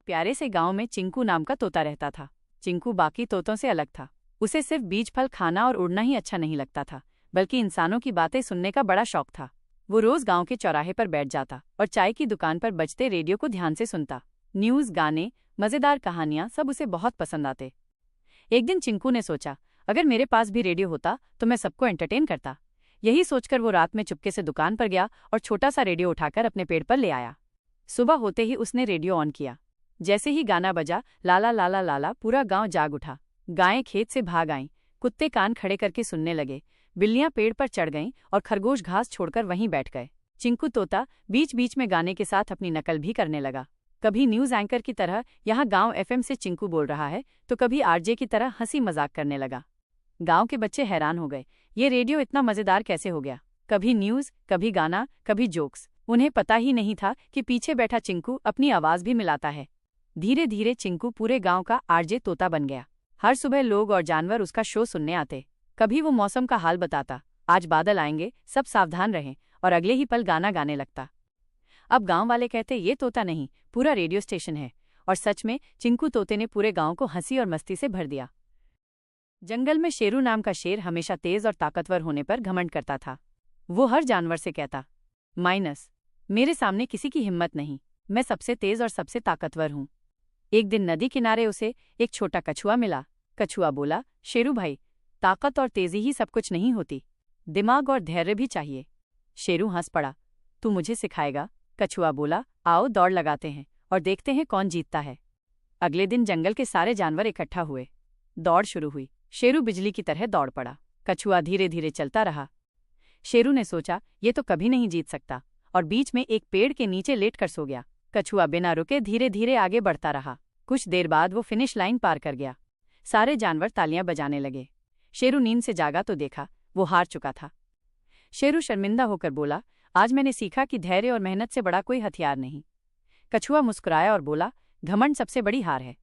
प्यारे से गांव में चिंकू नाम का तोता रहता था। चिंकू बाकी तोतों से अलग था। उसे सिर्फ बीज फल खाना और उड़ना ही अच्छा नहीं लगता था, बल्कि इंसानों की बातें सुनने का बड़ा शौक था। वो रोज गांव के चौराहे पर बैठ जाता और चाय की दुकान पर बजते रेडियो को ध्यान से सुनता। न्यूज़, गाने, मजेदार कहानियां सब उसे बहुत पसंद आते। एक दिन चिंकू ने सोचा, अगर मेरे पास भी रेडियो होता तो मैं सबको एंटरटेन करता। यही सोचकर वो रात में चुपके से दुकान पर गया और छोटा सा रेडियो उठाकर अपने पेड़ पर ले आया। सुबह होते ही उसने रेडियो ऑन किया। जैसे ही गाना बजा, लाला लाला लाला, पूरा गांव जाग उठा। गायें खेत से भाग आईं, कुत्ते कान खड़े करके सुनने लगे, बिल्लियां पेड़ पर चढ़ गईं और खरगोश घास छोड़कर वहीं बैठ गए। चिंकू तोता बीच बीच में गाने के साथ अपनी नकल भी करने लगा। कभी न्यूज़ एंकर की तरह, यहाँ गांव एफएम से चिंकू बोल रहा है, तो कभी आरजे की तरह हंसी मजाक करने लगा। गांव के बच्चे हैरान हो गए, ये रेडियो इतना मजेदार कैसे हो गया? कभी न्यूज़, कभी गाना, कभी जोक्स। उन्हें पता ही नहीं था कि पीछे बैठा चिंकू अपनी आवाज भी मिलाता है। धीरे धीरे चिंकू पूरे गांव का आरजे तोता बन गया। हर सुबह लोग और जानवर उसका शो सुनने आते। कभी वो मौसम का हाल बताता, आज बादल आएंगे, सब सावधान रहें, और अगले ही पल गाना गाने लगता। अब गांव वाले कहते, ये तोता नहीं, पूरा रेडियो स्टेशन है। और सच में चिंकू तोते ने पूरे गांव को हंसी और मस्ती से भर दिया। जंगल में शेरू नाम का शेर हमेशा तेज और ताकतवर होने पर घमंड करता था। वो हर जानवर से कहता, मेरे सामने किसी की हिम्मत नहीं, मैं सबसे तेज और सबसे ताकतवर हूँ। एक दिन नदी किनारे उसे एक छोटा कछुआ मिला। कछुआ बोला, शेरू भाई, ताकत और तेजी ही सब कुछ नहीं होती, दिमाग और धैर्य भी चाहिए। शेरू हंस पड़ा, तू मुझे सिखाएगा? कछुआ बोला, आओ दौड़ लगाते हैं और देखते हैं कौन जीतता है। अगले दिन जंगल के सारे जानवर इकट्ठा हुए। दौड़ शुरू हुई। शेरू बिजली की तरह दौड़ पड़ा। कछुआ धीरे धीरे चलता रहा। शेरू ने सोचा, ये तो कभी नहीं जीत सकता, और बीच में एक पेड़ के नीचे लेटकर सो गया। कछुआ बिना रुके धीरे धीरे आगे बढ़ता रहा। कुछ देर बाद वो फिनिश लाइन पार कर गया। सारे जानवर तालियां बजाने लगे। शेरू नींद से जागा तो देखा वो हार चुका था। शेरू शर्मिंदा होकर बोला, आज मैंने सीखा कि धैर्य और मेहनत से बड़ा कोई हथियार नहीं। कछुआ मुस्कुराया और बोला, घमंड सबसे बड़ी हार है।